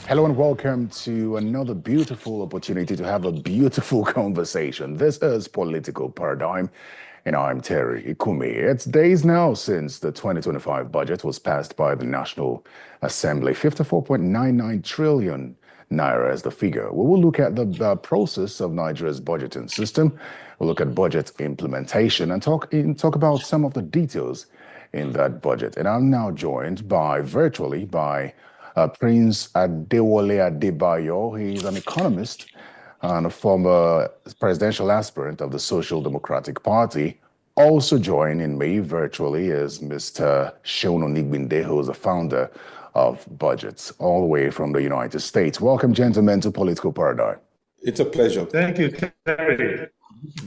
Hello and welcome to another beautiful opportunity to have a beautiful conversation. This is Political Paradigm, and I'm Terry Ikumi. It's days now since the 2025 budget was passed by the National Assembly. 54.99 trillion naira is the figure. We will look at the process of Nigeria's budgeting system. We'll look at budget implementation and talk about some of the details in that budget. And I'm now joined virtually by Prince Adebayo. He's an economist and a former presidential aspirant of the Social Democratic Party. Also joining me virtually is Mr. Onigbinde, who is the founder of Budgets, all the way from the United States. Welcome, gentlemen, to Political Paradigm. It's a pleasure. Thank you, Terry.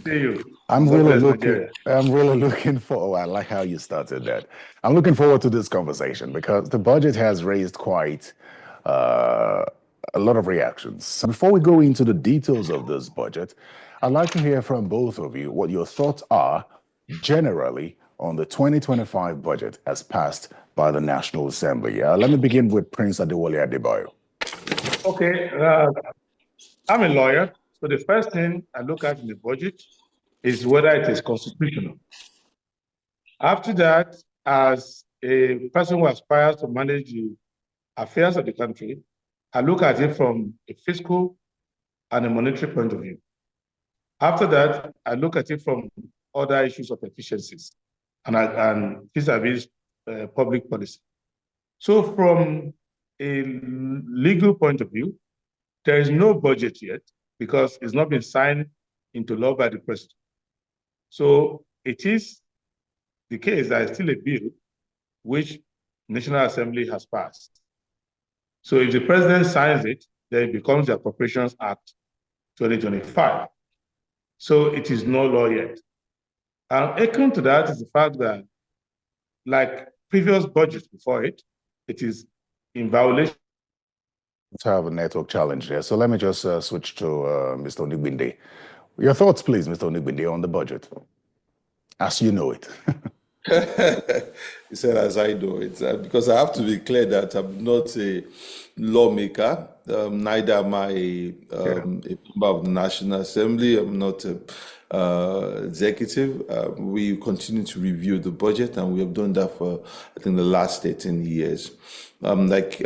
See you. I'm really looking forward. I like how you started that. I'm looking forward to this conversation because the budget has raised quite a lot of reactions. Before we go into the details of this budget, I'd like to hear from both of you what your thoughts are generally on the 2025 budget as passed by the National Assembly. Let me begin with Prince Adebayo. Okay, I'm a lawyer. So the first thing I look at in the budget is whether it is constitutional. After that, as a person who aspires to manage the affairs of the country, I look at it from a fiscal and a monetary point of view. After that, I look at it from other issues of efficiencies and vis-a-vis public policy. So from a legal point of view, there is no budget yet, because it's not been signed into law by the president. So it is the case that it's still a bill which National Assembly has passed. So if the president signs it, then it becomes the Appropriations Act 2025. So it is no law yet. And echoing to that is the fact that, like previous budgets before it, it is in violation. To have a network challenge there. So let me just switch to Mr. Onigbinde. Your thoughts, please, Mr. Onigbinde, on the budget, as you know it. He said, as I know it, because I have to be clear that I'm not a lawmaker, neither am I a member of the National Assembly. I'm not a executive. We continue to review the budget, and we have done that for, I think, the last 13 years. Like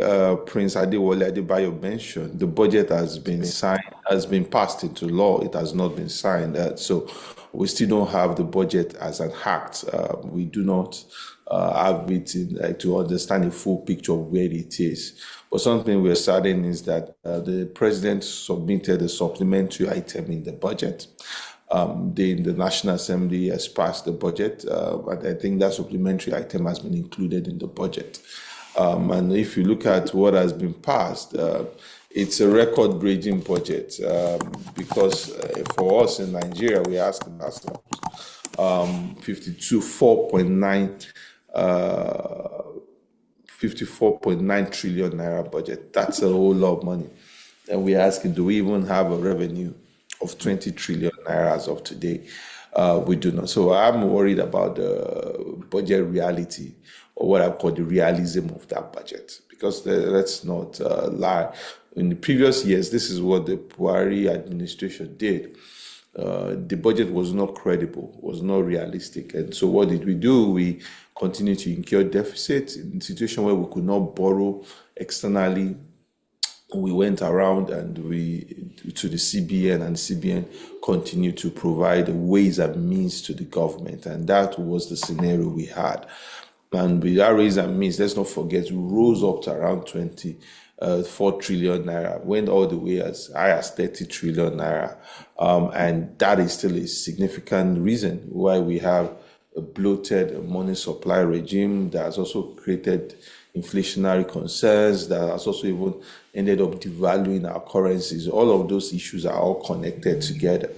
Prince Adebayo mentioned, the budget has been signed, has been passed into law. It has not been signed. So we still don't have the budget as an act. We do not have it to understand a full picture of where it is. But something we're certain is that the president submitted a supplementary item in the budget. The National Assembly has passed the budget, but I think that supplementary item has been included in the budget. And if you look at what has been passed, it's a record-breaking budget because for us in Nigeria, we're asking ourselves 54.9 trillion naira budget. That's a whole lot of money. And we're asking, do we even have a revenue of 20 trillion naira as of today? We do not. So I'm worried about the budget reality, or what I call the realism of that budget. Because let's not lie. In the previous years, this is what the Buhari administration did. The budget was not credible, was not realistic. And so what did we do? We continued to incur deficits in a situation where we could not borrow externally. We went around and to the CBN, and the CBN continued to provide ways and means to the government. And that was the scenario we had. And with that ways and means, let's not forget, we rose up to around 24 trillion naira, went all the way as high as 30 trillion naira. And that is still a significant reason why we have a bloated money supply regime that has also created inflationary concerns, that has also even ended up devaluing our currencies. All of those issues are all connected together.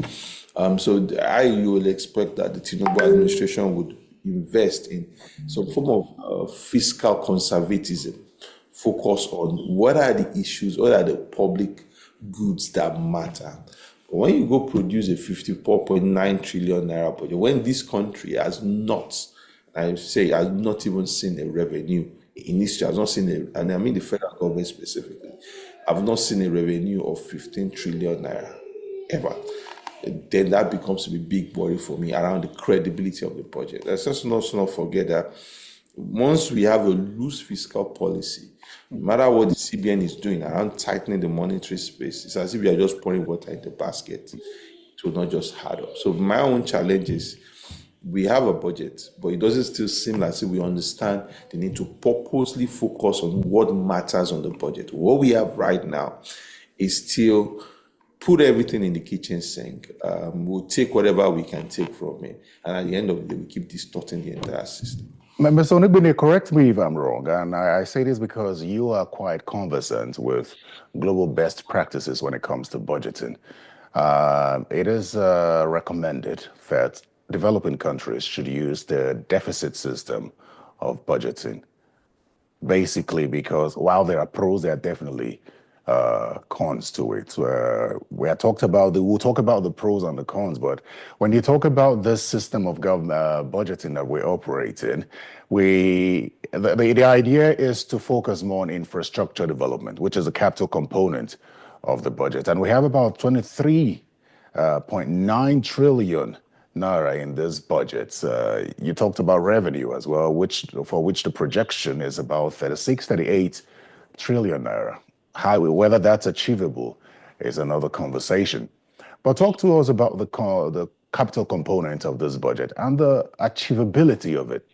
You will expect that the Tinubu administration would invest in some form of fiscal conservatism, focus on what are the issues, what are the public goods that matter. But when you go produce a 54.9 trillion naira budget, when this country has not even seen a revenue in history, has not seen and I mean the federal government specifically, I've not seen a revenue of 15 trillion naira ever. Then that becomes a big worry for me around the credibility of the budget. Let's just not forget that once we have a loose fiscal policy, no matter what the CBN is doing around tightening the monetary space, it's as if we are just pouring water in the basket. It will not just add up. So my own challenge is we have a budget, but it doesn't still seem as if we understand the need to purposely focus on what matters on the budget. What we have right now is still put everything in the kitchen sink. We'll take whatever we can take from it. And at the end of the day, we keep distorting the entire system. Mr. Onigbinde, correct me if I'm wrong, and I say this because you are quite conversant with global best practices when it comes to budgeting. It is recommended that developing countries should use the deficit system of budgeting, basically because while there are pros, there are definitely cons to it. We'll talk about the pros and the cons, but when you talk about this system of government budgeting that we operate in, the idea is to focus more on infrastructure development, which is a capital component of the budget, and we have about 23.9 trillion naira in this budget. You talked about revenue as well, for which the projection is about 38 trillion naira. Whether that's achievable is another conversation. But talk to us about the capital component of this budget and the achievability of it.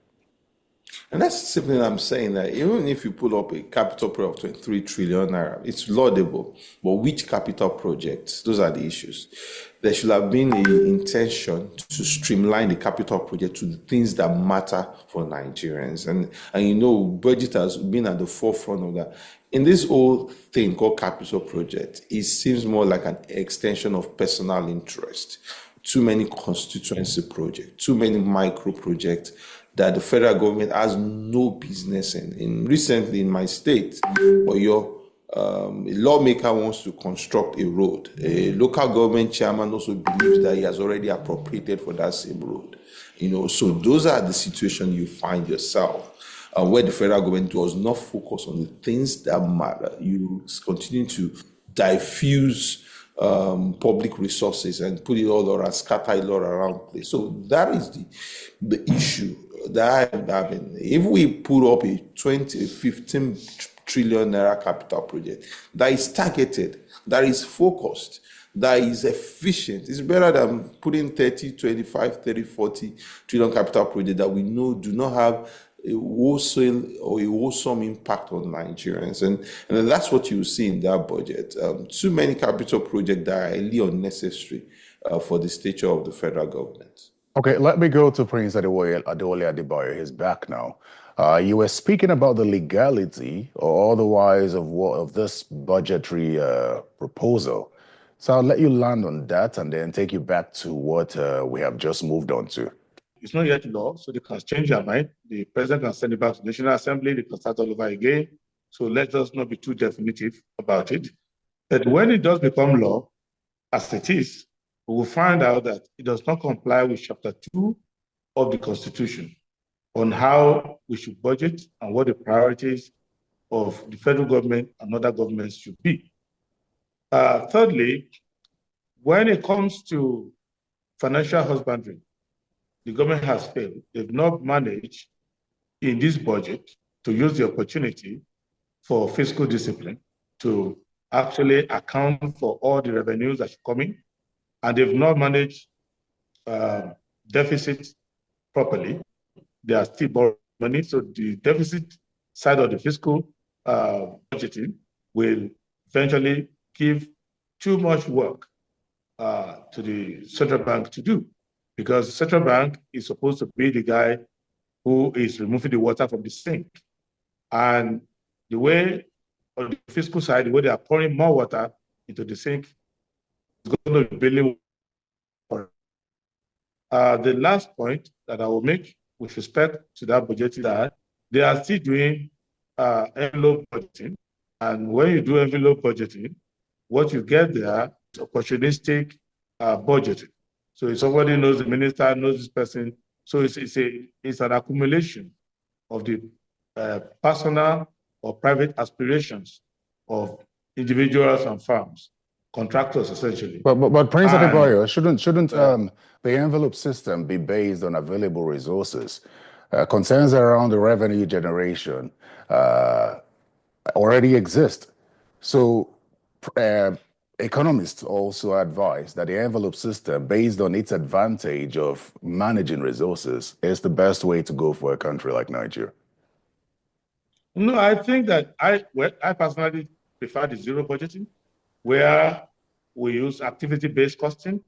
And that's simply what I'm saying, that even if you pull up a capital project of 23 trillion naira, it's laudable. But which capital projects? Those are the issues. There should have been an intention to streamline the capital project to the things that matter for Nigerians. And budget has been at the forefront of that. In this whole thing called capital project, it seems more like an extension of personal interest. Too many constituency projects, too many micro projects that the federal government has no business in. Recently in my state, a lawmaker wants to construct a road. A local government chairman also believes that he has already appropriated for that same road. So those are the situations you find yourself where the federal government does not focus on the things that matter. You continue to diffuse public resources and put it all around, scatter it all around place. So that is the issue that I'm having. If we put up a 15 trillion naira capital project that is targeted, that is focused, that is efficient, it's better than putting 30, 25, 30, 40 trillion capital project that we know do not have a wholesale or a wholesome impact on Nigerians. And that's what you see in that budget. Too many capital projects that are highly unnecessary for the stature of the federal government. Okay, let me go to Prince Adebayo. He's back now. You were speaking about the legality or otherwise of this budgetary proposal. So I'll let you land on that and then take you back to what we have just moved on to. It's not yet law, so they can change their mind. The president can send it back to the National Assembly, they can start all over again. So let us not be too definitive about it. But when it does become law, as it is, we will find out that it does not comply with Chapter 2 of the Constitution on how we should budget and what the priorities of the federal government and other governments should be. Thirdly, when it comes to financial husbandry, the government has failed. They've not managed in this budget to use the opportunity for fiscal discipline to actually account for all the revenues that should come in, and they've not managed deficits properly. They are still borrowing money, so the deficit side of the fiscal budgeting will eventually give too much work to the central bank to do, because the central bank is supposed to be the guy who is removing the water from the sink. And the way, on the fiscal side, the way they are pouring more water into the sink is going to be billing. The last point that I will make with respect to that budget is that they are still doing envelope budgeting. And when you do envelope budgeting, what you get there is opportunistic budgeting. So if somebody knows the minister, knows this person, so it's an accumulation of the personal or private aspirations of individuals and firms, contractors essentially. But Prince And Adebayo, shouldn't the envelope system be based on available resources? Concerns around the revenue generation already exist. So economists also advise that the envelope system, based on its advantage of managing resources, is the best way to go for a country like Nigeria. no, I think that I personally prefer the zero budgeting, where we use activity-based costing.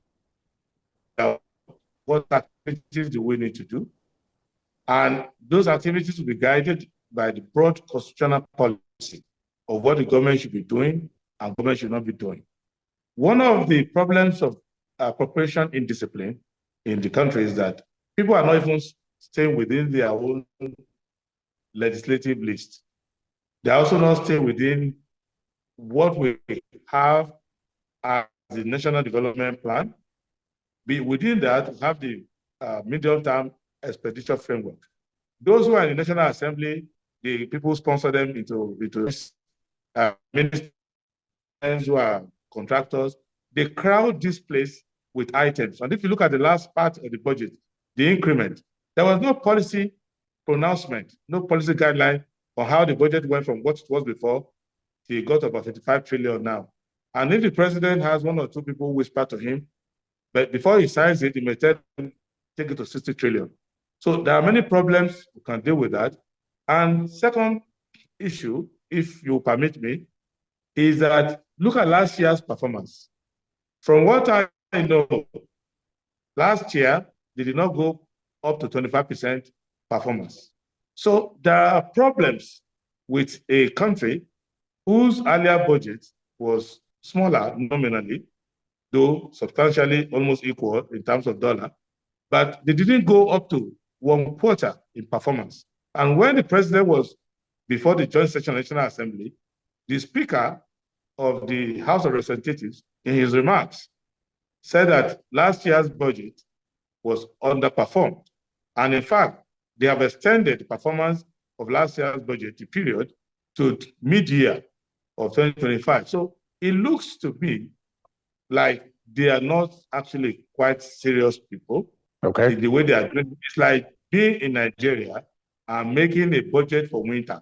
What activities do we need to do? And those activities will be guided by the broad constitutional policy of what the government should be doing and government should not be doing. One of the problems of appropriation indiscipline in the country is that people are not even staying within their own legislative list. They are also not staying within what we have as the National Development Plan. Within that, we have the medium-term expenditure framework. Those who are in the National Assembly, the people sponsor them into ministers who are contractors. They crowd this place with items. And if you look at the last part of the budget, the increment, there was no policy pronouncement, no policy guideline on how the budget went from what it was before till it got about 55 trillion now. And if the president has one or two people whisper to him, but before he signs it, he may tell them, take it to 60 trillion. So there are many problems we can deal with that. And second issue, if you permit me, is that look at last year's performance. From what I know, last year, they did not go up to 25% performance. So there are problems with a country whose earlier budget was smaller nominally, though substantially almost equal in terms of dollar, but they didn't go up to 1/4 in performance. And when the president was before the Joint Session National Assembly, the Speaker of the House of Representatives, in his remarks, said that last year's budget was underperformed. And in fact, they have extended the performance of last year's budget, the period, to mid-year of 2025. So it looks to me like they are not actually quite serious people. Okay. The way they are doing it, it's like being in Nigeria and making a budget for winter.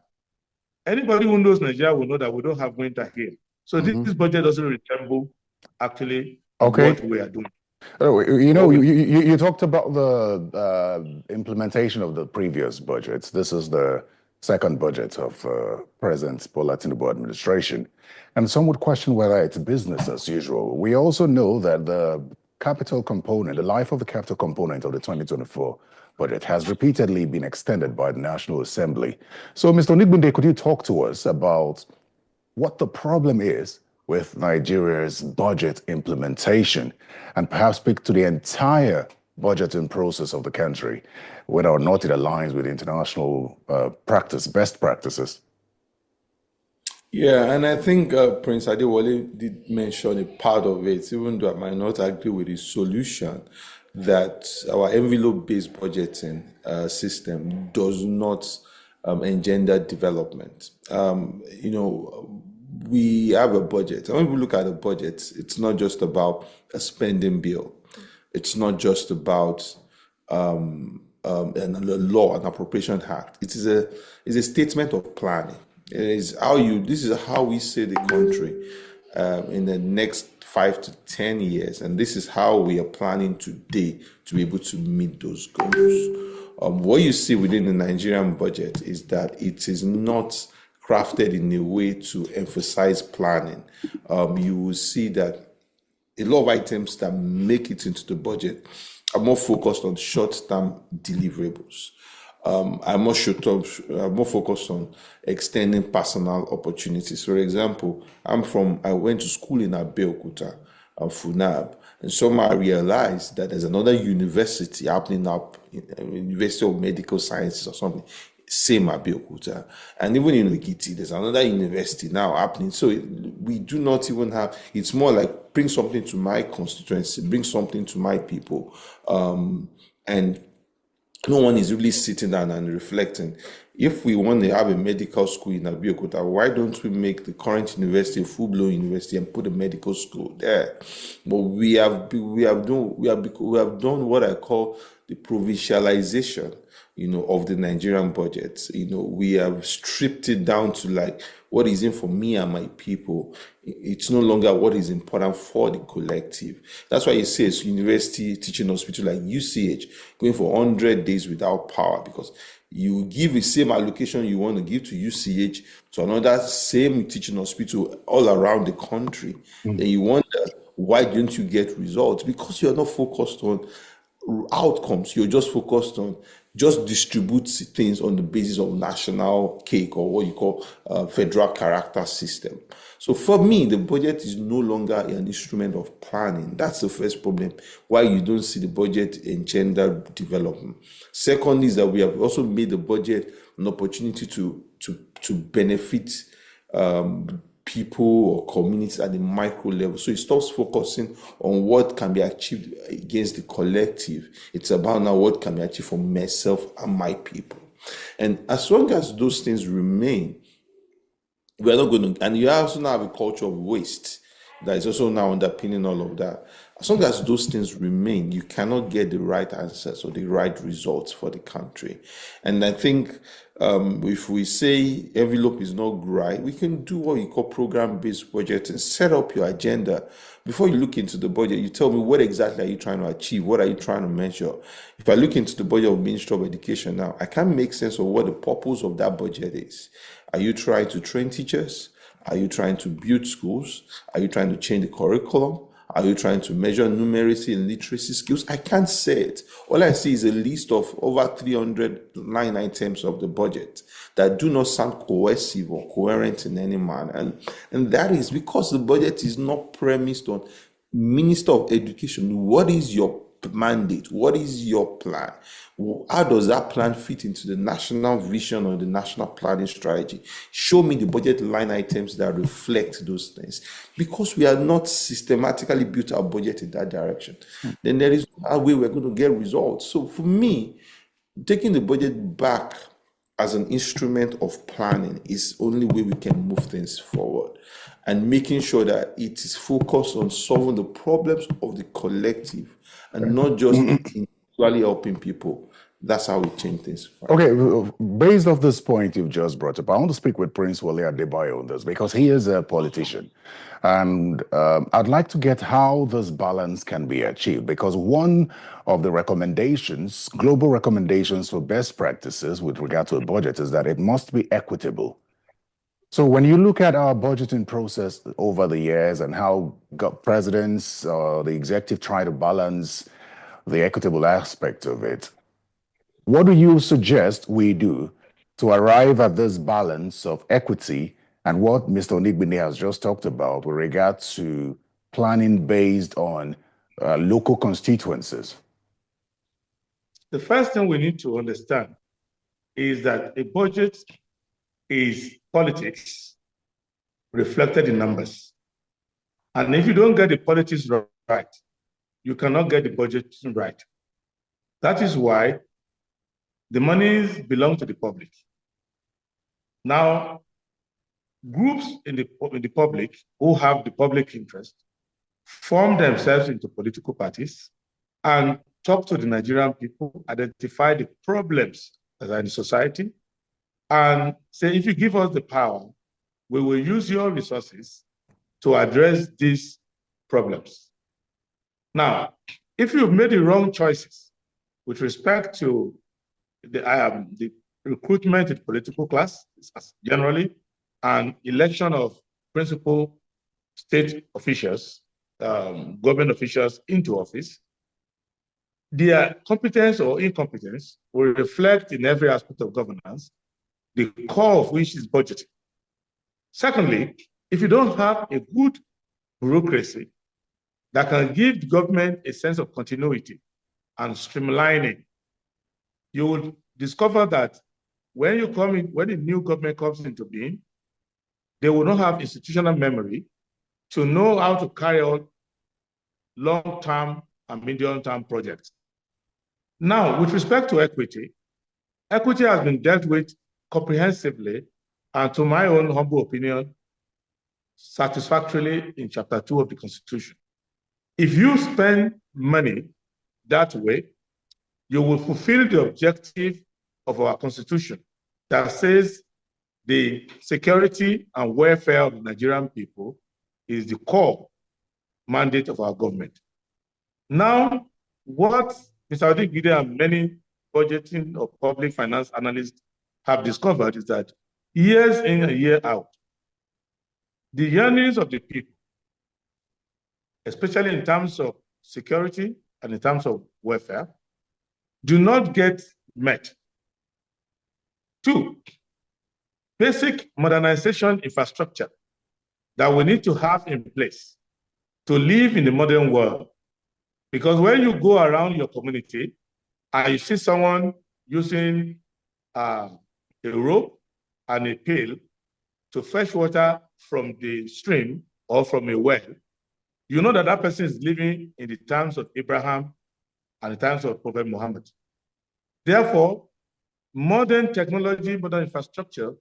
Anybody who knows Nigeria will know that we don't have winter here. So this budget doesn't resemble actually what we are doing. Oh, you talked about the implementation of the previous budgets. This is the second budget of President Bola Tinubu administration. And some would question whether it's business as usual. We also know that the capital component, the life of the capital component of the 2024 budget has repeatedly been extended by the National Assembly. So, Mr. Onigbinde, could you talk to us about what the problem is with Nigeria's budget implementation and perhaps speak to the entire budgeting process of the country, whether or not it aligns with international best practices? Yeah, and I think Prince Adewale did mention a part of it, even though I might not agree with his solution, that our envelope-based budgeting system does not engender development. We have a budget. And when we look at a budget, it's not just about a spending bill. It's not just about a law, an appropriation act. It is a statement of planning. This is how we see the country in the next 5 to 10 years. And this is how we are planning today to be able to meet those goals. What you see within the Nigerian budget is that it is not crafted in a way to emphasize planning. You will see that a lot of items that make it into the budget are more focused on short-term deliverables. Are more focused on extending personal opportunities. For example, I went to school in Abeokuta, Funab, and somehow I realized that there's another university happening up, University of Medical Sciences or something, same Abeokuta. And even in Ekiti, there's another university now happening. So we do not even have, it's more like bring something to my constituency, bring something to my people. And no one is really sitting down and reflecting. If we want to have a medical school in Abeokuta, why don't we make the current university a full-blown university and put a medical school there? But we have done what I call the provincialization, of the Nigerian budget. We have stripped it down to like what is in for me and my people. It's no longer what is important for the collective. That's why it says university teaching hospital like UCH going for 100 days without power, because you give the same allocation you want to give to UCH to another same teaching hospital all around the country. Then you wonder, why don't you get results? Because you're not focused on outcomes. You're just focused on just distribute things on the basis of national cake, or what you call federal character system. So for me, the budget is no longer an instrument of planning. That's the first problem, why you don't see the budget engender development. Second is that we have also made the budget an opportunity to benefit people or communities at the micro level. So it stops focusing on what can be achieved against the collective. It's about now what can be achieved for myself and my people. And as long as those things remain, we're not going to, and you also now have a culture of waste that is also now underpinning all of that. As long as those things remain, you cannot get the right answers or the right results for the country. And I think if we say envelope is not right, we can do what we call program-based budgeting. Set up your agenda. Before you look into the budget, you tell me, what exactly are you trying to achieve? What are you trying to measure? If I look into the budget of Ministry of Education now, I can't make sense of what the purpose of that budget is. Are you trying to train teachers? Are you trying to build schools? Are you trying to change the curriculum? Are you trying to measure numeracy and literacy skills? I can't say it. All I see is a list of over 300 line items of the budget that do not sound cohesive or coherent in any manner. And that is because the budget is not premised on Minister of Education. What is your mandate? What is your plan? How does that plan fit into the national vision or the national planning strategy? Show me the budget line items that reflect those things. Because we are not systematically built our budget in that direction, then there is no way we're going to get results. So for me, taking the budget back as an instrument of planning is only way we can move things forward, and making sure that it is focused on solving the problems of the collective and not just individually helping people. That's how we change things. Okay, based off this point you've just brought up, I want to speak with Prince Wale Adebayo on this, because he is a politician. And I'd like to get how this balance can be achieved, because one of the recommendations, global recommendations for best practices with regard to a budget, is that it must be equitable. So when you look at our budgeting process over the years and how presidents, the executive try to balance the equitable aspect of it, what do you suggest we do to arrive at this balance of equity and what Mr. Onigbinde has just talked about with regard to planning based on local constituencies? The first thing we need to understand is that a budget is politics reflected in numbers. And if you don't get the politics right, you cannot get the budget right. That is why the monies belong to the public. Now, groups in the public who have the public interest form themselves into political parties and talk to the Nigerian people, identify the problems that are in society, and say, if you give us the power, we will use your resources to address these problems. Now, if you've made the wrong choices with respect to the recruitment in the political class generally, and election of principal state officials, government officials into office, their competence or incompetence will reflect in every aspect of governance, the core of which is budgeting. Secondly, if you don't have a good bureaucracy that can give the government a sense of continuity and streamlining, you will discover that when the new government comes into being, they will not have institutional memory to know how to carry out long-term and medium-term projects. Now, with respect to equity, equity has been dealt with comprehensively and, to my own humble opinion, satisfactorily in Chapter 2 of the Constitution. If you spend money that way, you will fulfill the objective of our Constitution that says the security and welfare of the Nigerian people is the core mandate of our government. Now, what Mr. Onigbinde and many budgeting or public finance analysts have discovered is that years in and year out, the yearnings of the people, especially in terms of security and in terms of welfare, do not get met. Two, basic modernization infrastructure that we need to have in place to live in the modern world. Because when you go around your community and you see someone using a rope and a pail to fetch water from the stream or from a well, you know that that person is living in the times of Abraham and the times of Prophet Muhammad. Therefore, modern technology, modern infrastructure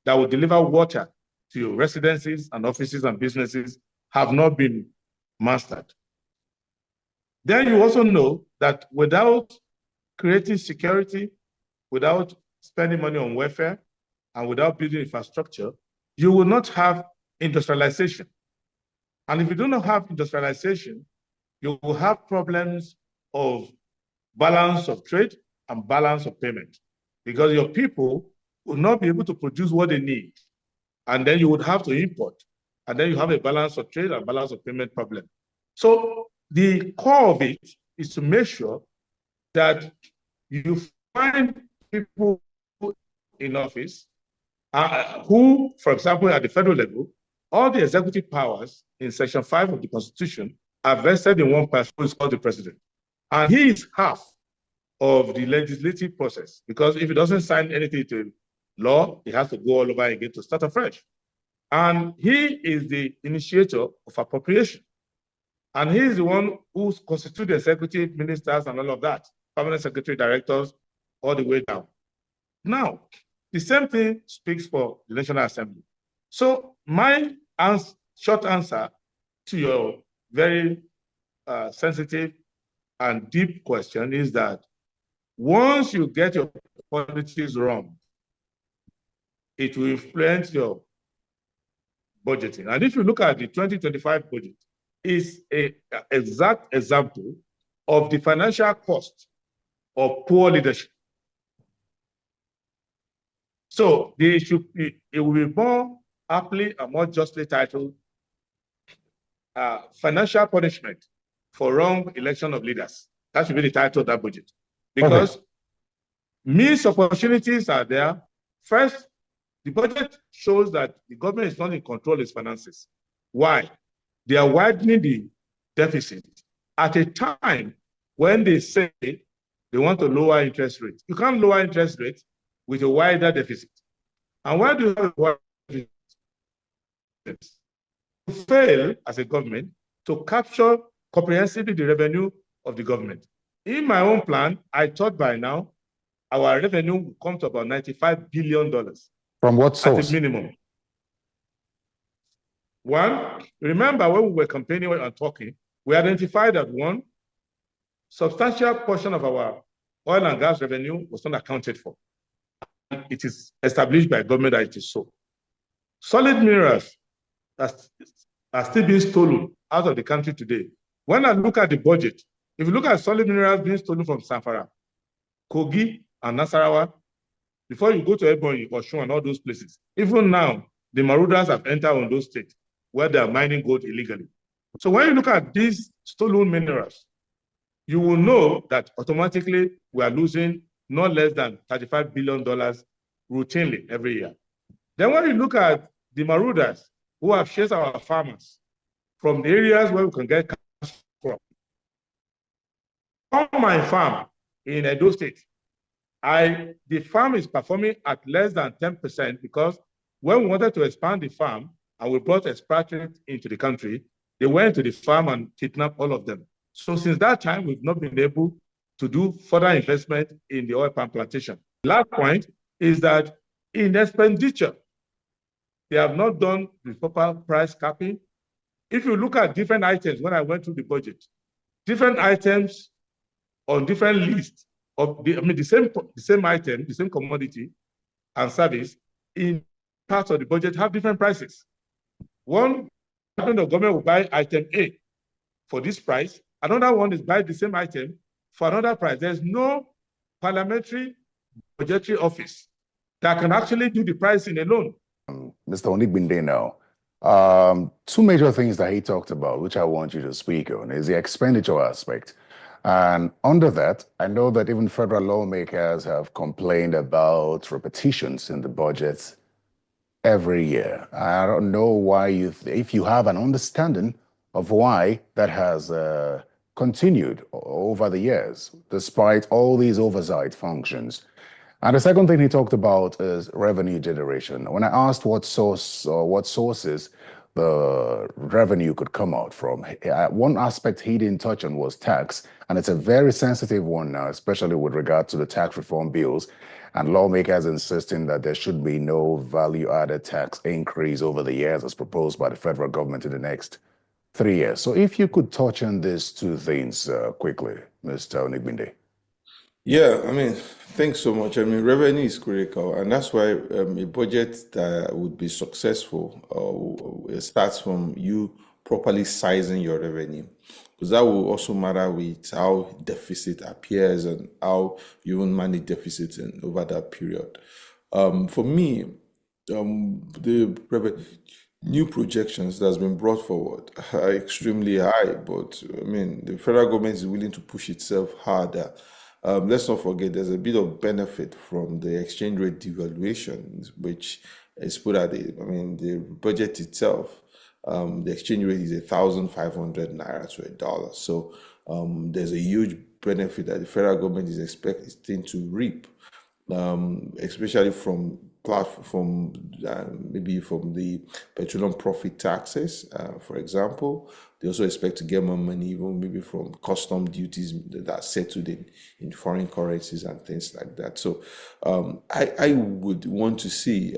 that will deliver water to your residences and offices and businesses have not been mastered. Then you also know that without creating security, without spending money on welfare, and without building infrastructure, you will not have industrialization. And if you do not have industrialization, you will have problems of balance of trade and balance of payment, because your people will not be able to produce what they need. And then you would have to import. And then you have a balance of trade and balance of payment problem. So the core of it is to make sure that you find people in office who, for example, at the federal level, all the executive powers in Section 5 of the Constitution are vested in one person who is called the president. And he is half of the legislative process, because if he doesn't sign anything to law, he has to go all over again to start afresh. And he is the initiator of appropriation. And he is the one who constitutes the executive ministers and all of that, permanent secretary directors, all the way down. Now, the same thing speaks for the National Assembly. So my short answer to your very sensitive and deep question is that once you get your politics wrong, it will influence your budgeting. And if you look at the 2025 budget, it's an exact example of the financial cost of poor leadership. So it will be more aptly and more justly titled Financial Punishment for Wrong Election of Leaders. That should be the title of that budget. Because missed opportunities are there. First, the budget shows that the government is not in control of its finances. Why? They are widening the deficit at a time when they say they want to lower interest rates. You can't lower interest rates with a wider deficit. And why do you have a wider deficit? You fail as a government to capture comprehensively the revenue of the government. In my own plan, I thought by now our revenue will come to about $95 billion. From what source? At a minimum. One, remember when we were campaigning and talking, we identified that one, substantial portion of our oil and gas revenue was not accounted for. It is established by government that it is so. Solid minerals are still being stolen out of the country today. When I look at the budget, if you look at solid minerals being stolen from Zamfara, Kogi, and Nasarawa, before you go to Ebonyi, Osun, and all those places, even now, the marauders have entered on those states where they are mining gold illegally. So when you look at these stolen minerals, you will know that automatically we are losing not less than $35 billion routinely every year. Then when you look at the marauders who have chased our farmers from the areas where we can get cash from. On my farm in Edo State, the farm is performing at less than 10% because when we wanted to expand the farm and we brought expatriates into the country, they went to the farm and kidnapped all of them. So since that time, we've not been able to do further investment in the oil palm plantation. The last point is that in expenditure, they have not done the proper price capping. If you look at different items, when I went through the budget, different items on different lists of the same item, the same commodity and service in parts of the budget have different prices. One department of government will buy item A for this price. Another one is buy the same item for another price. There's no parliamentary budgetary office that can actually do the pricing alone. Mr. Onigbinde now. Two major things that he talked about, which I want you to speak on, is the expenditure aspect. And under that, I know that even federal lawmakers have complained about repetitions in the budget every year. I don't know why if you have an understanding of why that has continued over the years, despite all these oversight functions. And the second thing he talked about is revenue generation. When I asked what source or what sources the revenue could come out from, one aspect he didn't touch on was tax, and it's a very sensitive one now, especially with regard to the tax reform bills, and lawmakers insisting that there should be no value-added tax increase over the years as proposed by the federal government in the next 3 years. So if you could touch on these two things quickly, Mr. Onigbinde. Yeah, I mean, thanks so much. I mean, revenue is critical, and that's why a budget that would be successful it starts from you properly sizing your revenue, because that will also matter with how deficit appears and how you even manage deficits over that period. For me, the new projections that's been brought forward are extremely high, but I mean, the federal government is willing to push itself harder. Let's not forget there's a bit of benefit from the exchange rate devaluation, which is put at the budget itself. The exchange rate is 1,500 naira to a dollar. So there's a huge benefit that the federal government is expecting to reap, especially from maybe from the petroleum profit taxes, for example. They also expect to get more money, even maybe from custom duties that are settled in foreign currencies and things like that. So I would want to see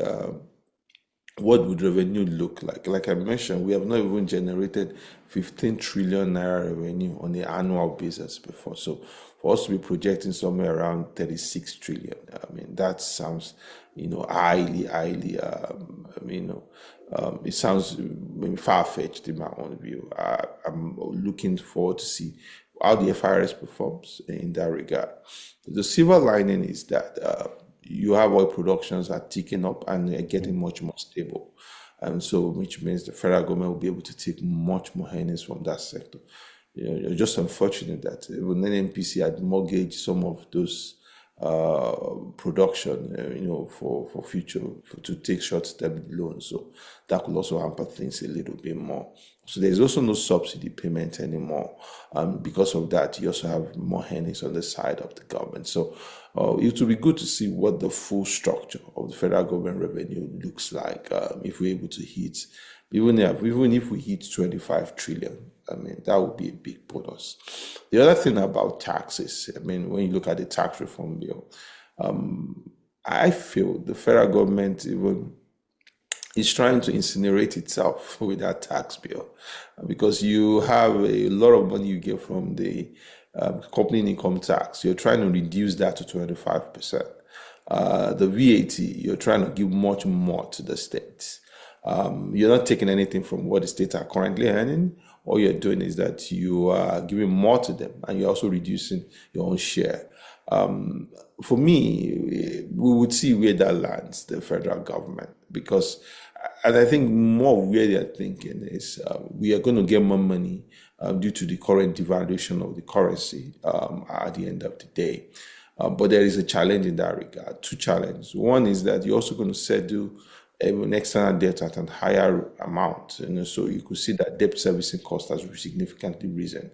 what would revenue look like. Like I mentioned, we have not even generated 15 trillion naira revenue on the annual basis before. So for us to be projecting somewhere around 36 trillion, I mean, that sounds, highly, it sounds far-fetched in my own view. I'm looking forward to see how the FIRS performs in that regard. The silver lining is that you have oil productions are ticking up and they're getting much more stable. And so, which means the federal government will be able to take much more earnings from that sector. It's just unfortunate that even NNPC had mortgaged some of those production, for future, to take short-term loans. So that could also hamper things a little bit more. So there's also no subsidy payment anymore. Because of that, you also have more earnings on the side of the government. So it will be good to see what the full structure of the federal government revenue looks like if we're able to hit, even if we hit 25 trillion. I mean, that would be a big bonus. The other thing about taxes, I mean, when you look at the tax reform bill, I feel the federal government even is trying to incinerate itself with that tax bill, because you have a lot of money you get from the company income tax. You're trying to reduce that to 25%. The VAT, you're trying to give much more to the states. You're not taking anything from what the states are currently earning. All you're doing is that you are giving more to them, and you're also reducing your own share. For me, we would see where that lands, the federal government, and I think more where they're thinking is we are going to get more money due to the current devaluation of the currency at the end of the day. But there is a challenge in that regard, two challenges. One is that you're also going to settle an external debt at a higher amount. So you could see that debt servicing cost has significantly risen,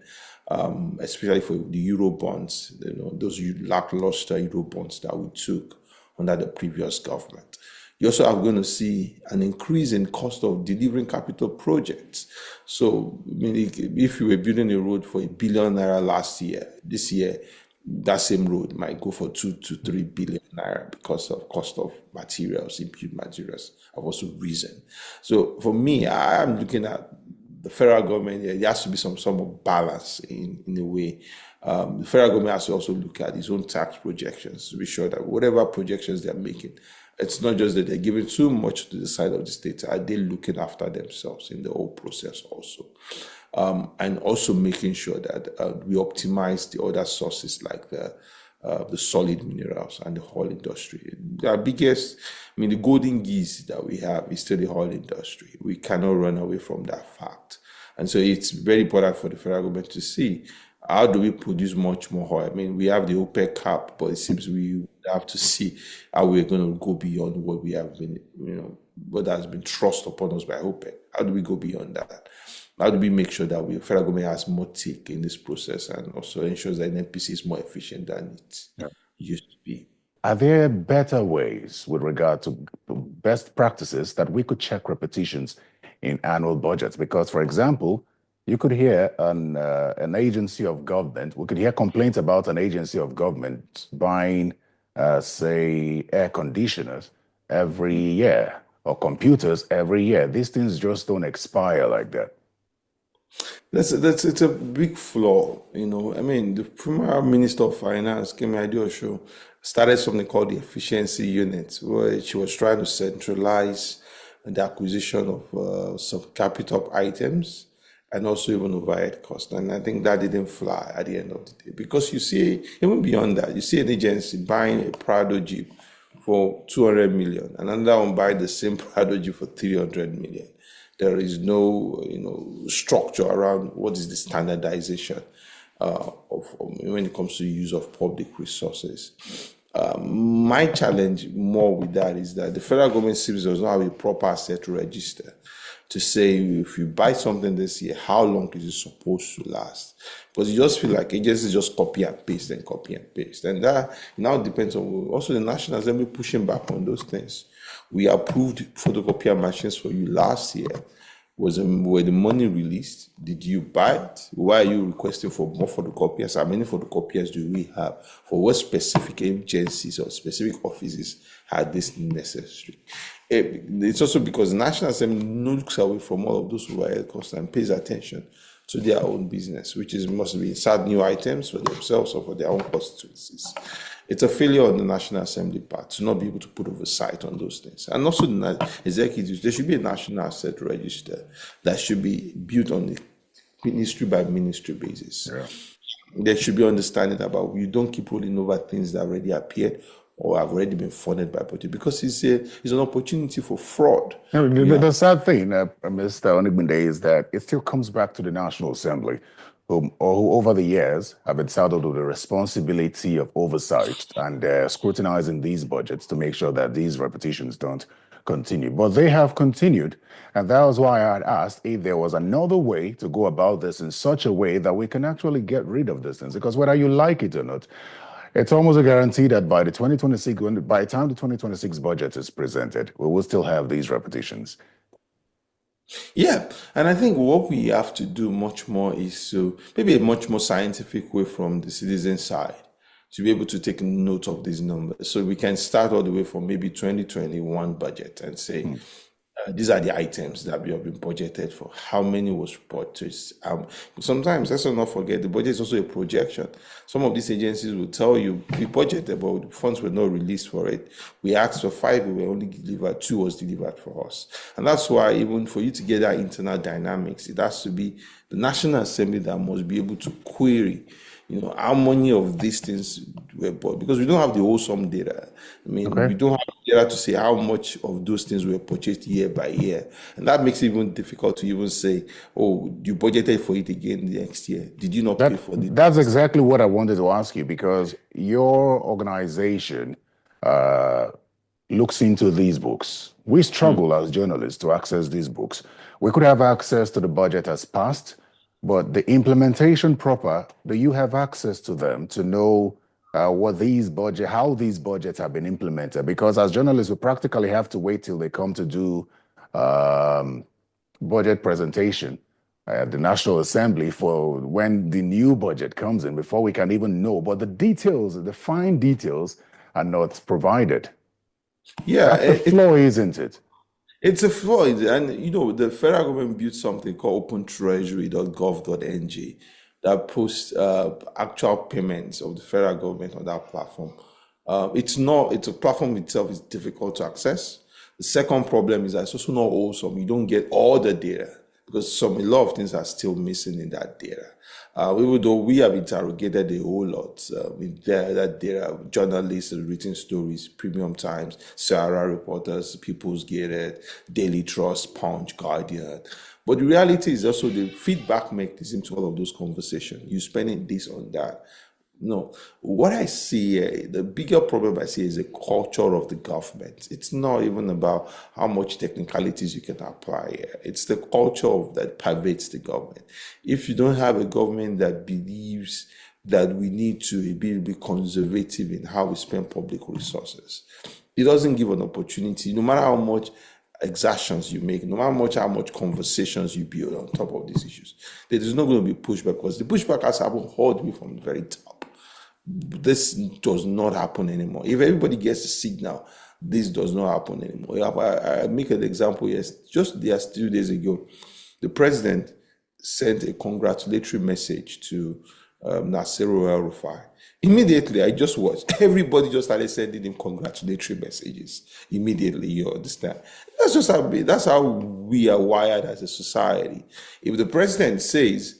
especially for the Euro bonds, those lackluster Euro bonds that we took under the previous government. You also are going to see an increase in cost of delivering capital projects. So, I mean, if you were building a road for 1 billion naira this year, that same road might go for 2 to 3 billion naira because of cost of materials, input materials have also risen. So for me, I am looking at the federal government. There has to be some sort of balance in a way. The federal government has to also look at its own tax projections to be sure that whatever projections they're making, it's not just that they're giving too much to the side of the state. Are they looking after themselves in the whole process also? And also making sure that we optimize the other sources like the solid minerals and the oil industry. Our biggest, I mean, the golden geese that we have is still the oil industry. We cannot run away from that fact. And so it's very important for the federal government to see how do we produce much more oil. I mean, we have the OPEC cap, but it seems we have to see how we're going to go beyond what we have been, what has been thrust upon us by OPEC. How do we go beyond that? How do we make sure that the federal government has more take in this process and also ensures that NPC is more efficient than it used to be? Are there better ways with regard to best practices that we could check repetitions in annual budgets? Because, for example, you could hear an agency of government, we could hear complaints about an agency of government buying, say, air conditioners every year or computers every year. These things just don't expire like that. It's a big flaw, I mean, the former Minister of Finance, Kemi Adebayo, started something called the efficiency unit, where she was trying to centralize the acquisition of some capital items and also even overhead cost. And I think that didn't fly at the end of the day. Because you see, even beyond that, you see an agency buying a Prado Jeep for 200 million, and another one buying the same Prado Jeep for 300 million. There is no, structure around what is the standardization when it comes to the use of public resources. My challenge more with that is that the federal government seems does not have a proper asset register to say if you buy something this year, how long is it supposed to last? Because you just feel like agencies just copy and paste and copy and paste. And that now depends on also the National Assembly pushing back on those things. We approved photocopier machines for you last year. Were the money released? Did you buy it? Why are you requesting for more photocopiers? How many photocopiers do we have? For what specific agencies or specific offices are this necessary? It's also because the National Assembly looks away from all of those overhead costs and pays attention to their own business, which is must be insert new items for themselves or for their own constituencies. It's a failure on the National Assembly part to not be able to put oversight on those things. And also the executives, there should be a national asset register that should be built on a ministry by ministry basis. Yeah. There should be understanding about you don't keep rolling over things that already appeared or have already been funded by budget because it's an opportunity for fraud. The sad thing, Mr. Onigbinde, is that it still comes back to the National Assembly, who over the years have been saddled with the responsibility of oversight and scrutinizing these budgets to make sure that these repetitions don't continue. But they have continued, and that was why I had asked if there was another way to go about this in such a way that we can actually get rid of these things. Because whether you like it or not, it's almost a guarantee that by the 2026, by the time the 2026 budget is presented, we will still have these repetitions. Yeah, and I think what we have to do much more is to maybe a much more scientific way from the citizen side to be able to take note of these numbers. So we can start all the way from maybe 2021 budget and say, these are the items that we have been budgeted for. How many was purchased? Sometimes, let's not forget, the budget is also a projection. Some of these agencies will tell you, we budgeted, but the funds were not released for it. We asked for 5, we were only delivered, 2 was delivered for us. And that's why even for you to get that internal dynamics, it has to be the National Assembly that must be able to query how many of these things were bought, because we don't have the wholesome data. I mean, we don't have data to say how much of those things were purchased year by year. And that makes it even difficult to even say, oh, you budgeted for it again next year. Did you not pay for it? That's exactly what I wanted to ask you, because your organization looks into these books. We struggle as journalists to access these books. We could have access to the budget as passed, but the implementation proper, do you have access to them to know how these budgets have been implemented? Because as journalists, we practically have to wait till they come to do budget presentation the National Assembly for when the new budget comes in, before we can even know. But the details, the fine details, are not provided. Yeah, That's the flaw, isn't it? it's a flaw. And the federal government built something called opentreasury.gov.ng that posts actual payments of the federal government on that platform. It's a platform itself is difficult to access. The second problem is that it's also not wholesome. You don't get all the data because a lot of things are still missing in that data. Even though we have interrogated a whole lot with that data, journalists have written stories, Premium Times, Sahara Reporters, People's Gated, Daily Trust, Punch, Guardian. But the reality is also the feedback mechanism to all of those conversations. You spending this on that. No, what I see, the bigger problem I see is the culture of the government. It's not even about how much technicalities you can apply. It's the culture that pervades the government. If you don't have a government that believes that we need to be conservative in how we spend public resources, it doesn't give an opportunity, no matter how much exertions you make, no matter how much conversations you build on top of these issues, there is not going to be pushback because the pushback has happened all the way from the very top. This does not happen anymore. If everybody gets a signal, this does not happen anymore. I make an example. Yes, just 2 days ago, the president sent a congratulatory message to Nasiru El-Rufai. Immediately, I just watched. Everybody just started sending him congratulatory messages. Immediately, you understand. That's how we are wired as a society. If the president says,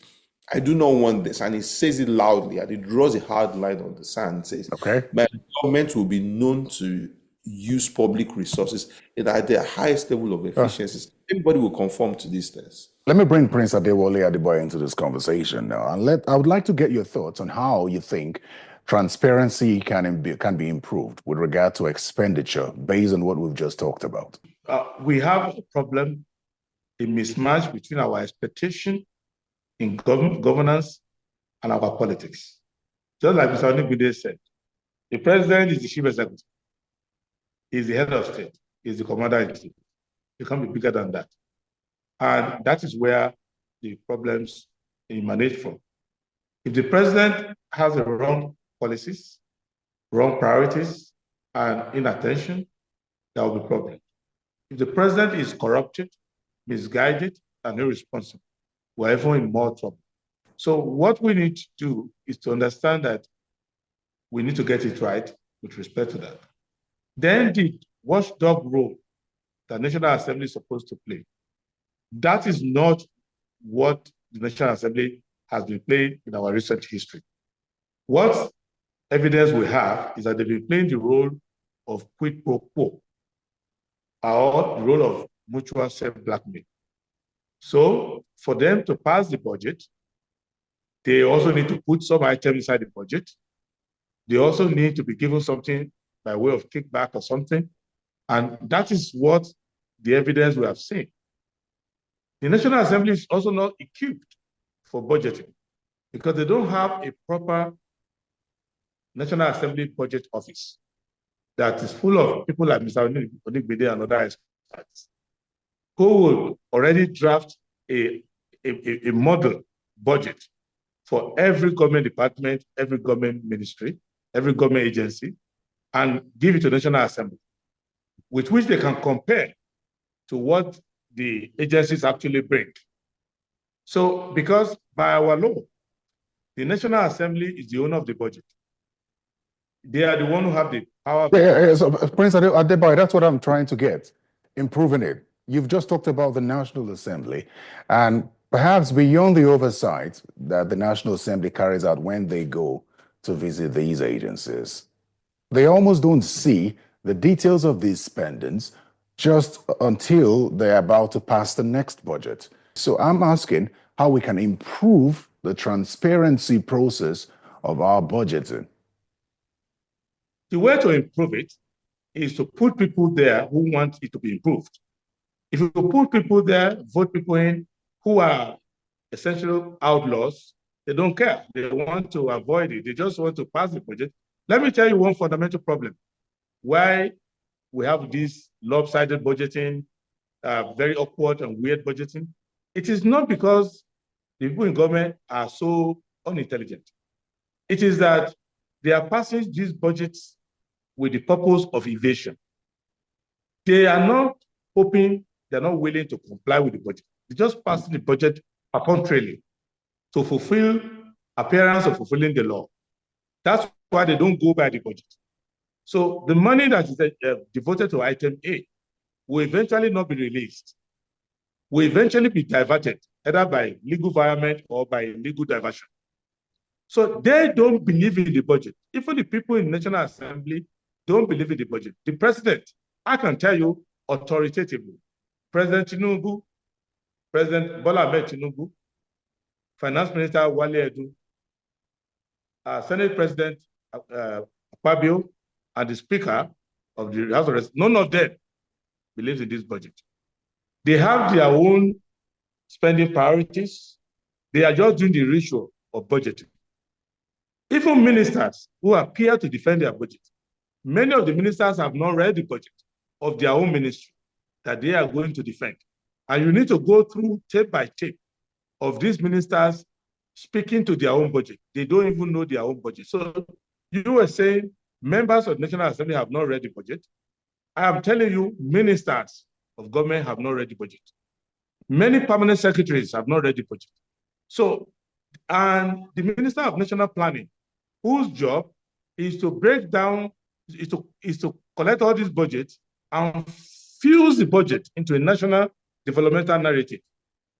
I do not want this, and he says it loudly, and he draws a hard line on the sand and says, Okay. my government will be known to use public resources at their highest level of efficiencies. Everybody will conform to these things. Let me bring Prince Adebayo into this conversation now. And I would like to get your thoughts on how you think transparency can be improved with regard to expenditure based on what we've just talked about. We have a problem, a mismatch between our expectation in governance and our politics. Just like Mr. Onigbinde said, the president is the chief executive. He's the head of state. He's the commander-in-chief. He can't be bigger than that. And that is where the problems emanate from. If the president has the wrong policies, wrong priorities, and inattention, there will be problems. If the president is corrupted, misguided, and irresponsible, we're even in more trouble. So what we need to do is to understand that we need to get it right with respect to that. Then the watchdog role that National Assembly is supposed to play, that is not what the National Assembly has been playing in our recent history. What evidence we have is that they've been playing the role of quid pro quo, or the role of mutual self-blackmail. So for them to pass the budget, they also need to put some items inside the budget. They also need to be given something by way of kickback or something. And that is what the evidence we have seen. The National Assembly is also not equipped for budgeting because they don't have a proper National Assembly budget office that is full of people like Mr. Onigbinde and other experts who will already draft a model budget for every government department, every government ministry, every government agency, and give it to the National Assembly, with which they can compare to what the agencies actually bring. So, because by our law, the National Assembly is the owner of the budget. They are the one who have the power. So, Prince Adebayo, that's what I'm trying to get, improving it. You've just talked about the National Assembly, and perhaps beyond the oversight that the National Assembly carries out when they go to visit these agencies, they almost don't see the details of these spendings just until they're about to pass the next budget. So I'm asking how we can improve the transparency process of our budgeting. The way to improve it is to put people there who want it to be improved. If you put people there, vote people in who are essential outlaws, they don't care. They want to avoid it. They just want to pass the budget. Let me tell you one fundamental problem. Why we have this lopsided budgeting, very awkward and weird budgeting. It is not because the people in government are so unintelligent. It is that they are passing these budgets with the purpose of evasion. They are not hoping, they're not willing to comply with the budget. They just pass the budget arbitrarily to fulfill appearance of fulfilling the law. That's why they don't go by the budget. So the money that is devoted to item A will eventually not be released, will eventually be diverted, either by legal violation or by legal diversion. So they don't believe in the budget. Even the people in National Assembly don't believe in the budget. The president, I can tell you authoritatively, President Tinubu, President Bola Ahmed Tinubu, Finance Minister Wale Edu, Senate President Akpabio, and the Speaker of the House of Representatives, none of them believes in this budget. They have their own spending priorities. They are just doing the ritual of budgeting. Even ministers who appear to defend their budget, many of the ministers have not read the budget of their own ministry that they are going to defend. And you need to go through tape by tape of these ministers speaking to their own budget. They don't even know their own budget. So you were saying members of the National Assembly have not read the budget. I am telling you, ministers of government have not read the budget. Many permanent secretaries have not read the budget. So, and the Minister of National Planning, whose job is to break down, is to collect all these budgets and fuse the budget into a national developmental narrative.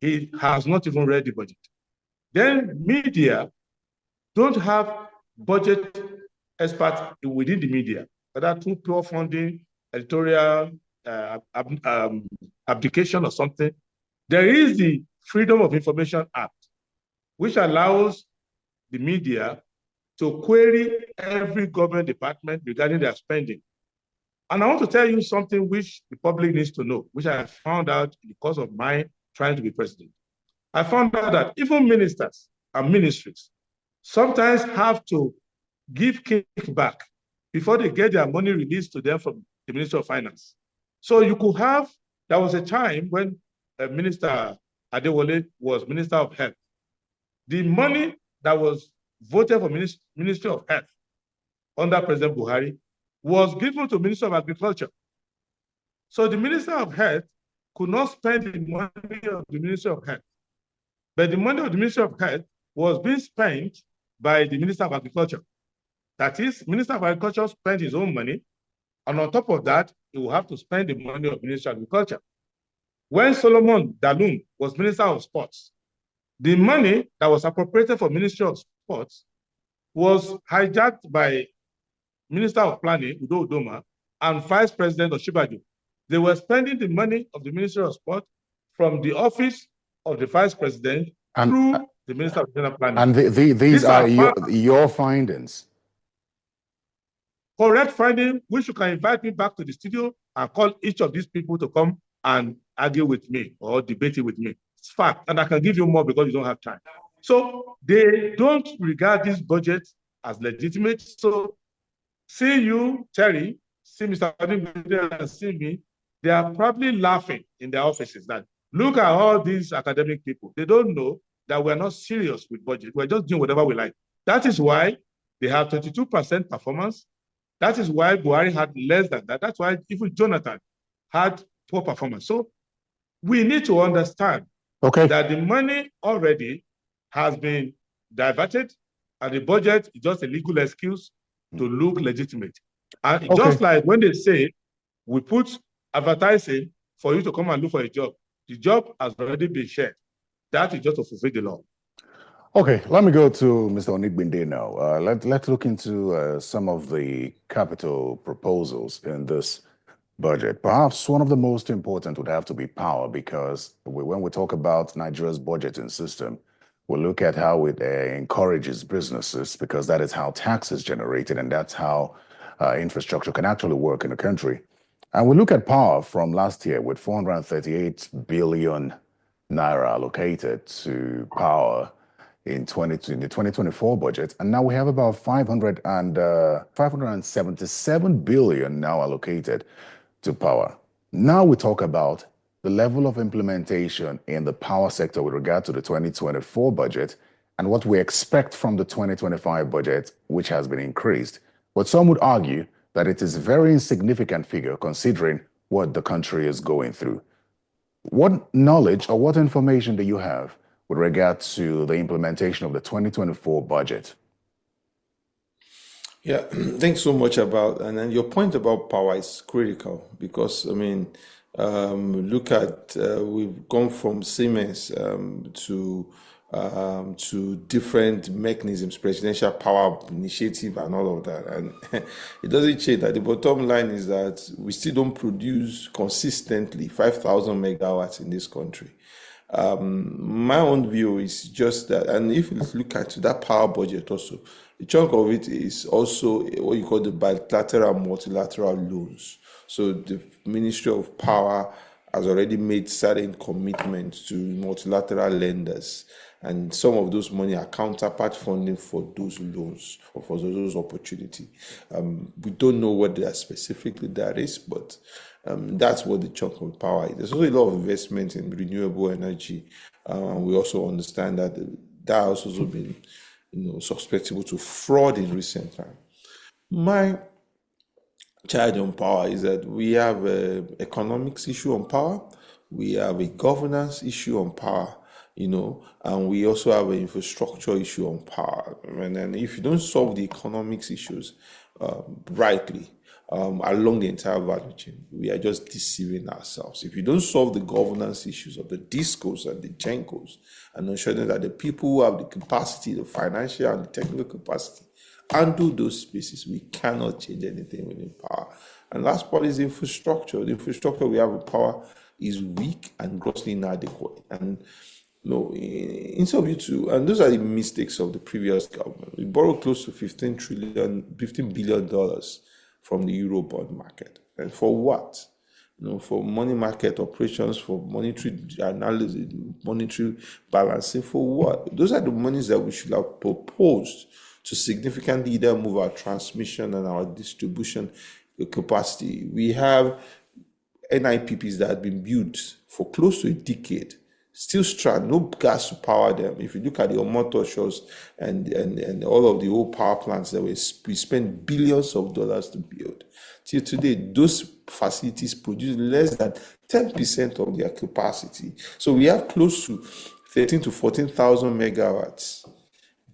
He has not even read the budget. Then media don't have budget experts within the media, whether through pure funding, editorial abdication or something. There is the Freedom of Information Act, which allows the media to query every government department regarding their spending. And I want to tell you something which the public needs to know, which I found out in the course of my trying to be president. I found out that even ministers and ministries sometimes have to give kickback before they get their money released to them from the Ministry of Finance. So you could have, there was a time when Minister Adewale was Minister of Health. The money that was voted for Ministry of Health under President Buhari was given to Minister of Agriculture. So the Minister of Health could not spend the money of the Ministry of Health. But the money of the Ministry of Health was being spent by the Minister of Agriculture. That is, Minister of Agriculture spent his own money, and on top of that, he will have to spend the money of Minister of Agriculture. When Solomon Dalun was Minister of Sports, the money that was appropriated for Ministry of Sports was hijacked by Minister of Planning, Udo Udoma, and Vice President Oshibaju. They were spending the money of the Ministry of Sport from the office of the Vice President through the Minister of General Planning. And these are your findings? Correct finding, which you can invite me back to the studio and call each of these people to come and argue with me or debate it with me. It's fact, and I can give you more because you don't have time. So they don't regard this budget as legitimate. So see you, Terry, see Mr. Onigbinde and see me, they are probably laughing in their offices that look at all these academic people. They don't know that we're not serious with budget. We're just doing whatever we like. That is why they have 22% performance. That is why Buhari had less than that. That's why even Jonathan had poor performance. So we need to understand that the money already has been diverted and the budget is just a legal excuse to look legitimate. And just like when they say, we put advertising for you to come and look for a job, the job has already been shared. That is just to fulfill the law. Okay, let me go to Mr. Onigbinde now. Let's look into some of the capital proposals in this budget. Perhaps one of the most important would have to be power, because when we talk about Nigeria's budgeting system, we look at how it encourages businesses, because that is how tax is generated and that's how infrastructure can actually work in the country. And we look at power from last year with 438 billion naira allocated to power in the 2024 budget, and now we have about 577 billion now allocated to power. Now we talk about the level of implementation in the power sector with regard to the 2024 budget and what we expect from the 2025 budget, which has been increased. But some would argue that it is a very insignificant figure considering what the country is going through. What knowledge or what information do you have with regard to the implementation of the 2024 budget? Yeah, thanks so much about, and then your point about power is critical because, I mean, look at, we've gone from Siemens to different mechanisms, presidential power initiative and all of that. And it doesn't change that. The bottom line is that we still don't produce consistently 5,000 megawatts in this country. My own view is just that, and if you look at that power budget also, a chunk of it is also what you call the bilateral multilateral loans. So the Ministry of Power has already made certain commitments to multilateral lenders, and some of those money are counterpart funding for those loans or for those opportunities. We don't know what that specifically that is, but that's what the chunk of power is. There's also a lot of investment in renewable energy. We also understand that that has also been, susceptible to fraud in recent time. My charge on power is that we have an economics issue on power, we have a governance issue on power, and we also have an infrastructure issue on power. And then if you don't solve the economics issues rightly along the entire value chain, we are just deceiving ourselves. If you don't solve the governance issues of the discos and the gencos and ensuring that the people who have the capacity, the financial and the technical capacity, undo those spaces, we cannot change anything within power. And last part is infrastructure. The infrastructure we have with power is weak and grossly inadequate. And in some of you too, and those are the mistakes of the previous government. We borrowed close to $15 billion from the Eurobond market. And for what? For money market operations, for monetary analysis, monetary balancing, for what? Those are the monies that we should have proposed to significantly either move our transmission and our distribution capacity. We have NIPPs that have been built for close to a decade, still strand, no gas to power them. If you look at the Omoto shows and all of the old power plants that we spent billions of dollars to build, till today, those facilities produce less than 10% of their capacity. So we have close to 13 to 14,000 megawatts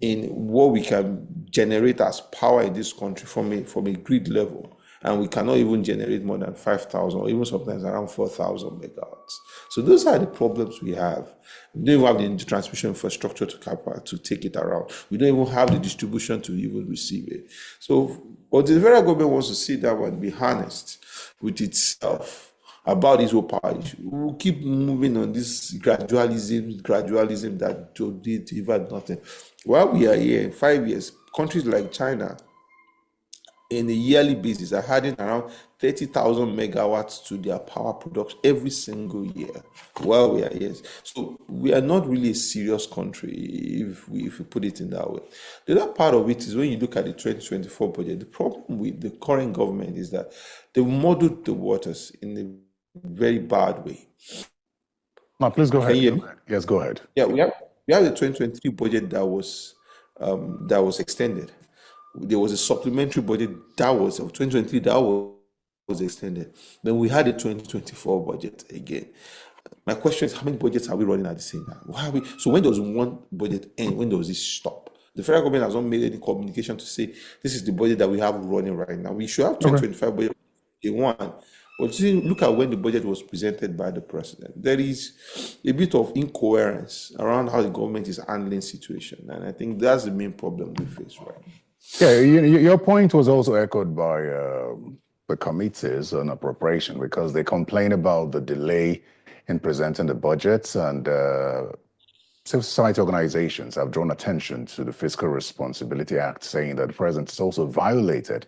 in what we can generate as power in this country from a grid level. And we cannot even generate more than 5,000 or even sometimes around 4,000 megawatts. So those are the problems we have. We don't even have the transmission infrastructure to take it around. We don't even have the distribution to even receive it. So what the federal government wants to sit down and be honest with itself about this whole power issue. We'll keep moving on this gradualism that delivered nothing. While we are here in 5 years, countries like China, in a yearly basis, are adding around 30,000 megawatts to their power production every single year while we are here. So we are not really a serious country if we put it in that way. The other part of it is when you look at the 2024 budget, the problem with the current government is that they muddled the waters in a very bad way. No, please go ahead. Can you hear me? Yes, go ahead. Yeah, we have the 2023 budget that was extended. There was a supplementary budget that was of 2023 that was extended. Then we had a 2024 budget again. My question is, how many budgets are we running at the same time? So when does one budget end? When does it stop? The federal government has not made any communication to say this is the budget that we have running right now. We should have 2025 budget day one. But look at when the budget was presented by the president. There is a bit of incoherence around how the government is handling the situation. And I think that's the main problem we face right now. Yeah, your point was also echoed by the committees on appropriation because they complain about the delay in presenting the budgets, and civil society organizations have drawn attention to the Fiscal Responsibility Act, saying that the president has also violated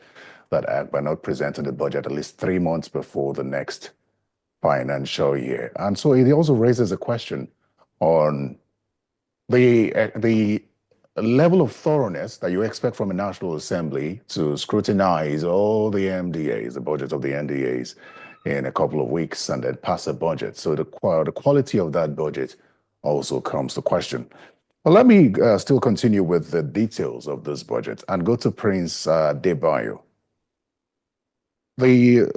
that act by not presenting the budget at least 3 months before the next financial year. And so it also raises a question on the level of thoroughness that you expect from a National Assembly to scrutinize all the MDAs, the budgets of the NDAs, in a couple of weeks and then pass a budget. So the quality of that budget also comes to question. Well, let me still continue with the details of this budget and go to Prince Adebayo. The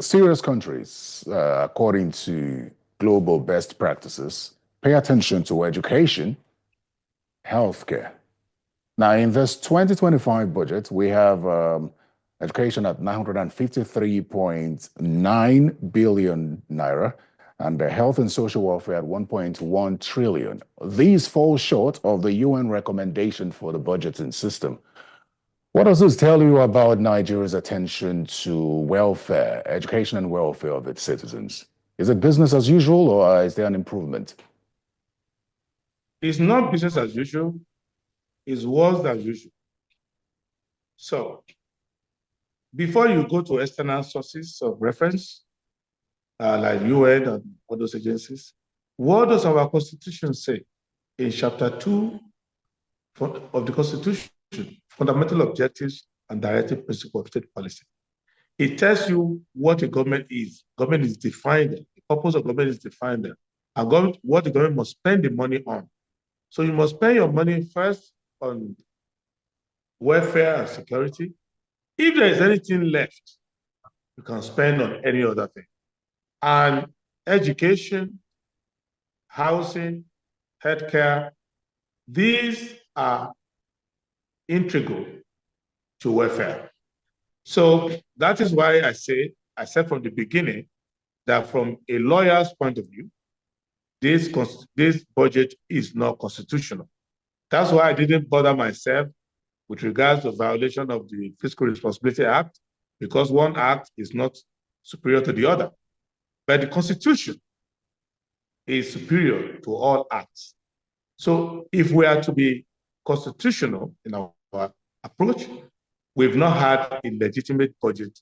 serious countries, according to global best practices, pay attention to education, healthcare. Now, in this 2025 budget, we have education at 953.9 billion naira and the health and social welfare at 1.1 trillion. These fall short of the UN recommendation for the budgeting system. What does this tell you about Nigeria's attention to welfare, education and welfare of its citizens? Is it business as usual or is there an improvement? It's not business as usual, it's worse than usual. So, before you go to external sources of reference, like UN and all those agencies, what does our Constitution say in Chapter 2 of the Constitution, Fundamental Objectives and Directive Principle of State Policy? It tells you what a government is. Government is defined, the purpose of government is defined, and what the government must spend the money on. So you must spend your money first on welfare and security. If there is anything left, you can spend on any other thing. And education, housing, healthcare, these are integral to welfare. So that is why I said from the beginning that from a lawyer's point of view, this budget is not constitutional. That's why I didn't bother myself with regards to violation of the Fiscal Responsibility Act, because one act is not superior to the other. But the Constitution is superior to all acts. So if we are to be constitutional in our approach, we've not had a legitimate budget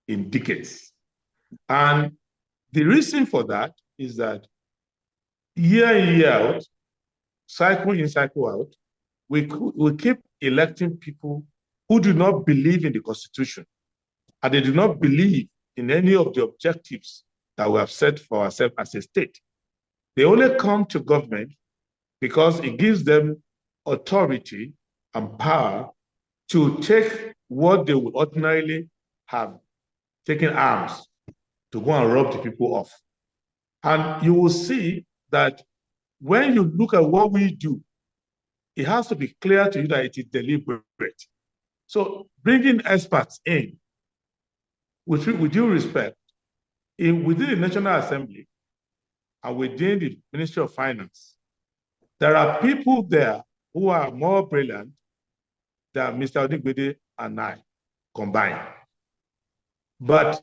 in decades. And the reason for that is that year in, year out, cycle in, cycle out, we keep electing people who do not believe in the Constitution, and they do not believe in any of the objectives that we have set for ourselves as a state. They only come to government because it gives them authority and power to take what they would ordinarily have taken arms to go and rob the people of. And you will see that when you look at what we do, it has to be clear to you that it is deliberate. So bringing experts in, with due respect, within the National Assembly and within the Ministry of Finance, there are people there who are more brilliant than Mr. Onigbinde and I combined. But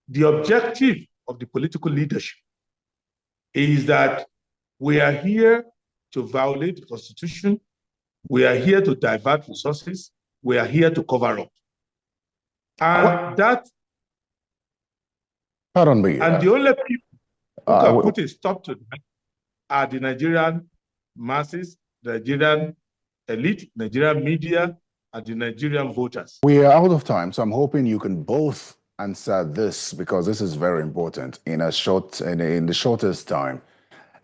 the objective of the political leadership is that we are here to violate the Constitution, we are here to divert resources, we are here to cover up. And Pardon me. And the only people who can put a stop to that are the Nigerian masses, the Nigerian elite, Nigerian media, and the Nigerian voters. We are out of time, so I'm hoping you can both answer this, because this is very important in the shortest time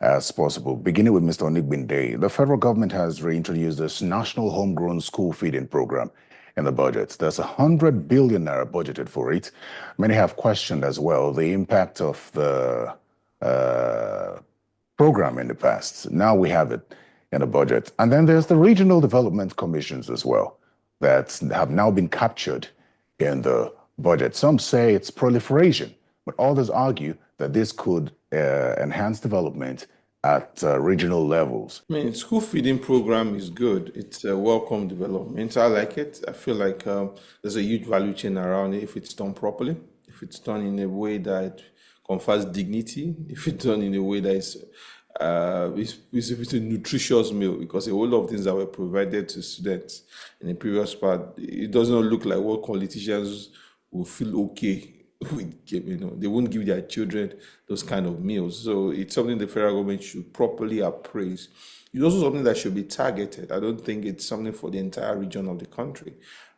as possible. Beginning with Mr. Onigbinde, the federal government has reintroduced this national homegrown school feeding program in the budget. There's 100 billion naira budgeted for it. Many have questioned as well the impact of the program in the past. Now we have it in the budget. And then there's the regional development commissions as well that have now been captured in the budget. Some say it's proliferation, but others argue that this could enhance development at regional levels. I mean, school feeding program is good. It's a welcome development. I like it. I feel like there's a huge value chain around it if it's done properly, if it's done in a way that confers dignity, if it's done in a way that is it's a nutritious meal, because a whole lot of things that were provided to students in the previous part, it does not look like what politicians will feel okay with. They won't give their children those kind of meals. So it's something the federal government should properly appraise. It's also something that should be targeted. I don't think it's something for the entire region of the country.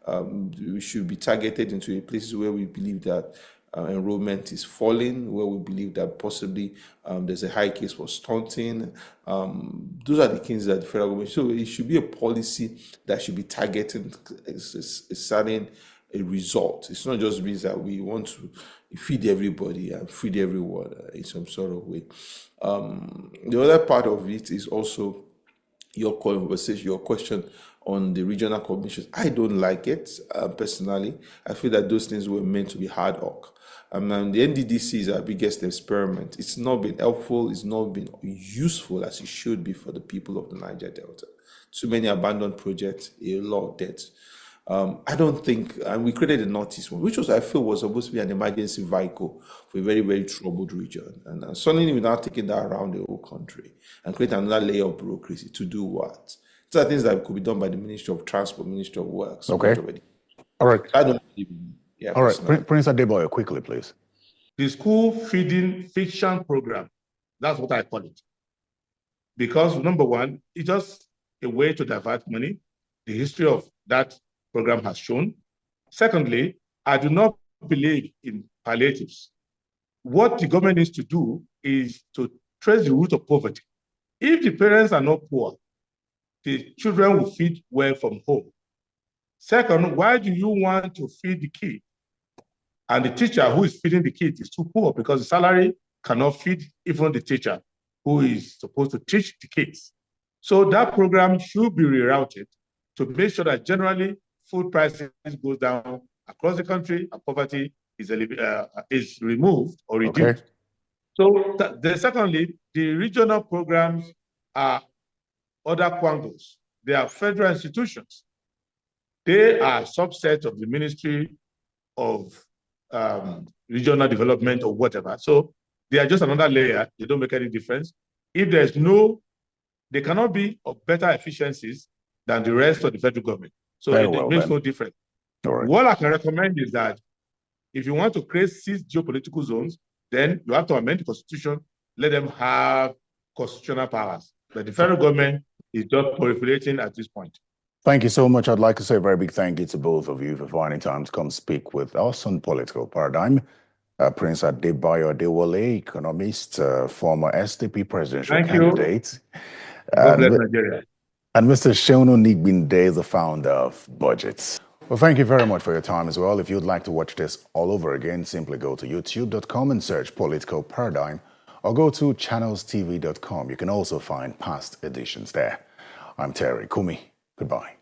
We should be targeted into places where we believe that enrollment is falling, where we believe that possibly there's a high case for stunting. Those are the things that the federal government, so it should be a policy that should be targeting a certain a result. It's not just means that we want to feed everybody and feed everyone in some sort of way. The other part of it is also your conversation, your question on the regional commissions. I don't like it personally. I feel that those things were meant to be hard work. And the NDDC is our biggest experiment. It's not been helpful. It's not been useful as it should be for the people of the Niger Delta. Too many abandoned projects, a lot of debt. I don't think, and we created the Northeast one, which was, I feel, was supposed to be an emergency vehicle for a very, very troubled region. And suddenly we're now taking that around the whole country and create another layer of bureaucracy to do what? These are things that could be done by the Ministry of Transport, Ministry of Works. Okay. All right. I don't believe in it. Yeah, all right. Prince Adebayo, quickly, please. The school feeding fiction program, that's what I call it. Because number one, it's just a way to divert money. The history of that program has shown. Secondly, I do not believe in palliatives. What the government needs to do is to trace the root of poverty. If the parents are not poor, the children will feed well from home. Second, why do you want to feed the kid? And the teacher who is feeding the kid is too poor because the salary cannot feed even the teacher who is supposed to teach the kids. So that program should be rerouted to make sure that generally food prices goes down across the country and poverty is removed or reduced. Okay. So secondly, the regional programs are other quangos. They are federal institutions. They are subsets of the Ministry of Regional Development or whatever. So they are just another layer. They don't make any difference. If there's they cannot be of better efficiencies than the rest of the federal government. So it makes no difference. Right. What I can recommend is that if you want to create 6 geopolitical zones, then you have to amend the constitution, let them have constitutional powers. But the federal government is just proliferating at this point. Thank you so much. I'd like to say a very big thank you to both of you for finding time to come speak with us on Political Paradigm. Prince Adebayo Adewale, economist, former SDP presidential candidate. God bless Nigeria. And Mr. Onigbinde, the founder of Budgets. Well, thank you very much for your time as well. If you'd like to watch this all over again, simply go to youtube.com and search Political Paradigm or go to channelstv.com. You can also find past editions there. I'm Terry Kumi. Goodbye.